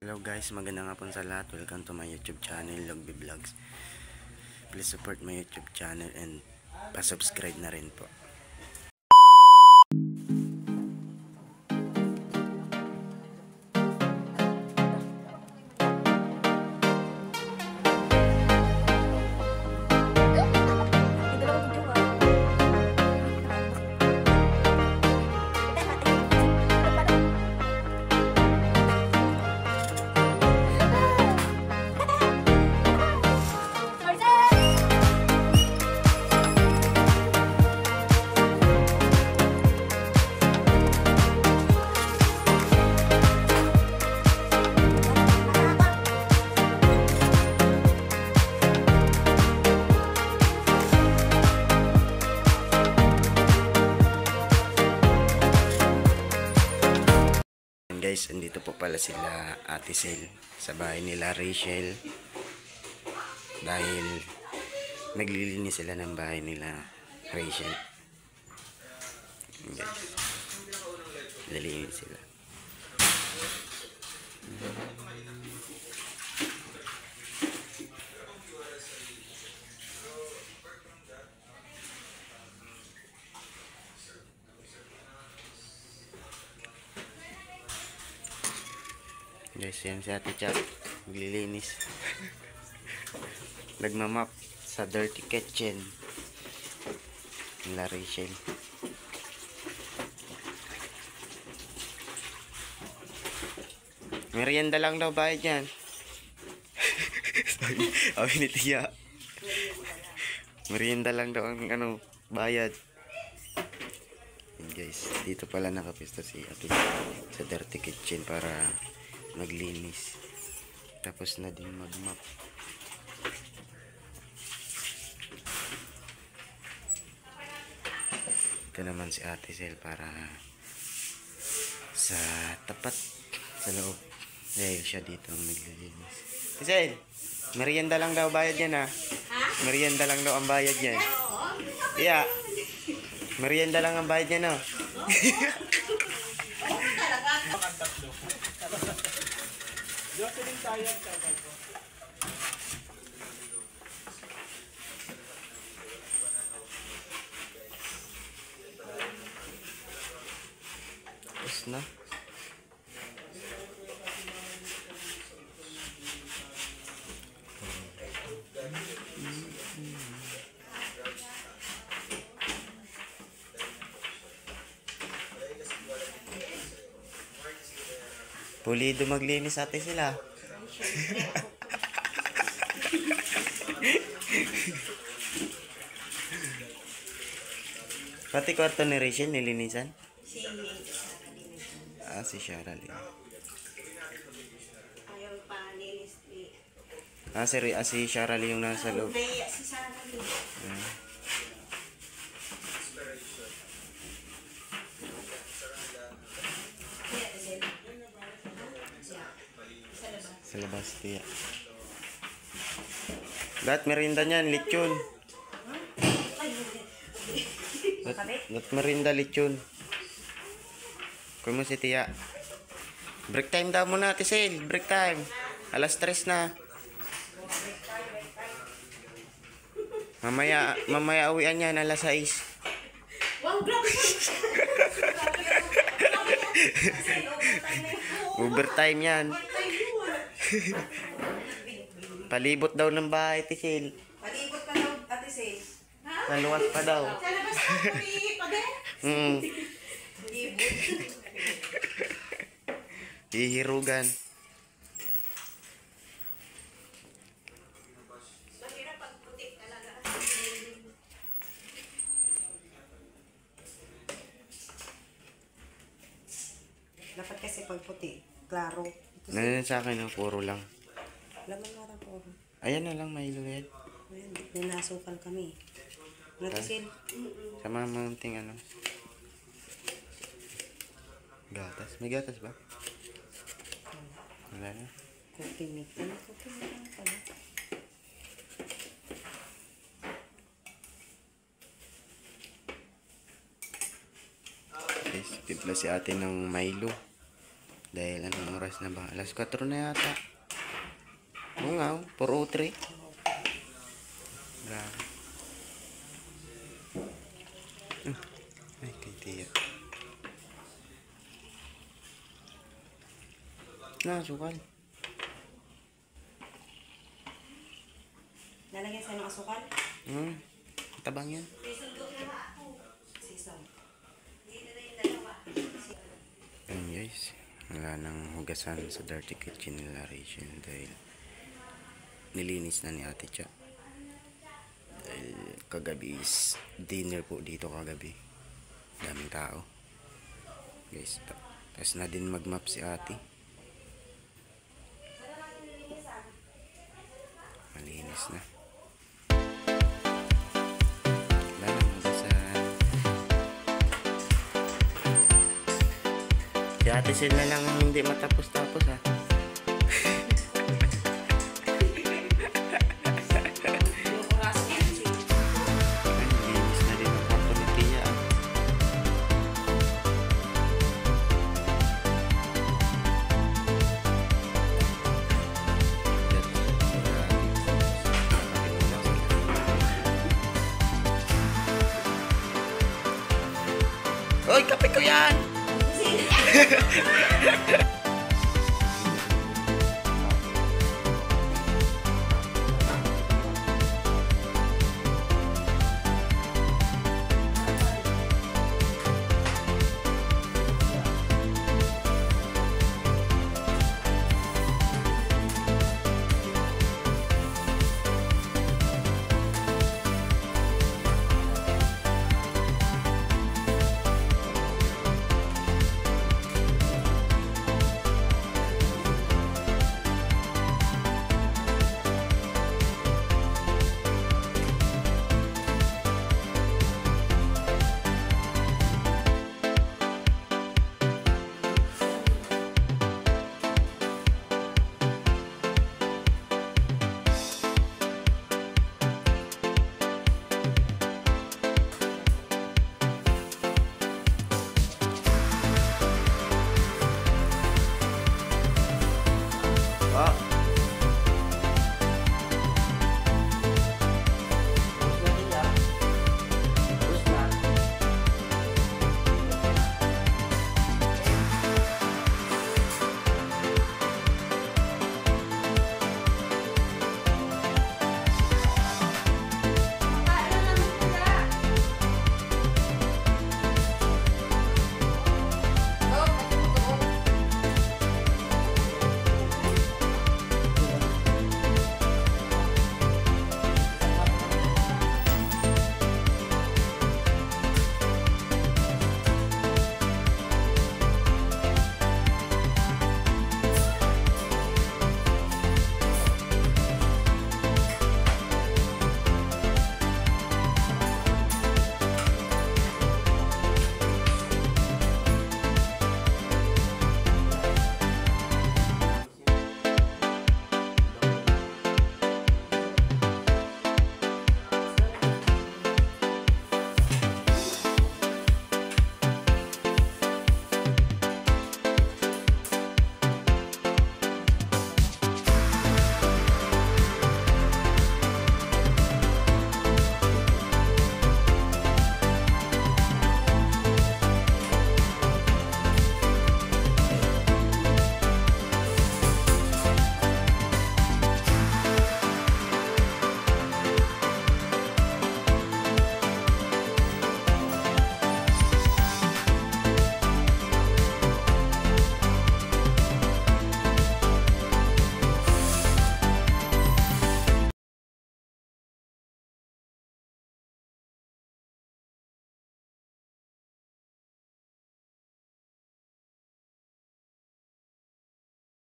Hello guys, magandang hapon sa lahat. Welcome to my YouTube channel, Logby Vlogs. Please support my YouTube channel and pa-subscribe na rin po. Guys, andito po pala sila Ate Sel sa bahay nila Rachel dahil naglilinis sila ng bahay nila Rachel. Guys, naglilinis sila. Guys, yan si Ate Chap, naglilinis. Nagmamap sa dirty kitchen nila Rachel. Merienda lang daw bayad yan. Sabi ni Tia, merienda lang daw ang bayad. And guys, dito pala nakapisto si Ate sa dirty kitchen para maglinis. Tapos na din magmap. Ito naman si Ate Sel para sa tapat sa loob. Dahil siya dito ang naglilinis. Ate Sel, merienda lang daw bayad yan ha? Merienda lang daw ang bayad yan. Iya, merienda lang ang bayad yan ha? Tapos na. Pulido maglinis Ate sila. Pati kwarto ni Rachel nilinisan? Si Shara Lee. Si Shara Lee yung nasa loob. Sa labas, Tia. Lahat merinda niyan, lechon. Lahat merinda, lechon. Kuha mo si Tia. Break time daw muna, Ate Sel. Break time. Alas 3 na. Mamaya uwian yan, alas 6. Overtime yan. Palibot daw ng bahay, Ate Sel. Palibot pa daw, Ate Sel. Naluwas pa daw. Sa labas pa pa Hihirugan. Mahirap pag putik talaga. Dapat kasi pag puti, klaro. Nanan sa akin, puro lang. Laman nga po. Ayan na lang, may luwet. Ayan, ninasukal kami. Ate Sel. Sa mamunting gatas. May gatas ba? Wala na. Kutimik. Kutimik na pala. Guys, timpla si ate ng Milo. Dahil anong oras na ba? Alas 4 na yata. Oo nga, 4:03. Grabe. Ay, kay Tia. Sukal. Lalagyan sa ng asukal. Tabang yan. Sisal. Ayun guys, wala nang hugasan sa dirty kitchen nila Rachel dahil nilinis na ni Ate Cha. Dahil kagabi is dinner po dito kagabi. Daming tao. Guys, tapos na din magmap si Ate. Malinis na. Wala nang hugasan. Si Ate Sil na lang hindi matapos-tapos ha. Linis na din ang kwarto ni Tia. Oy, kape ko yan!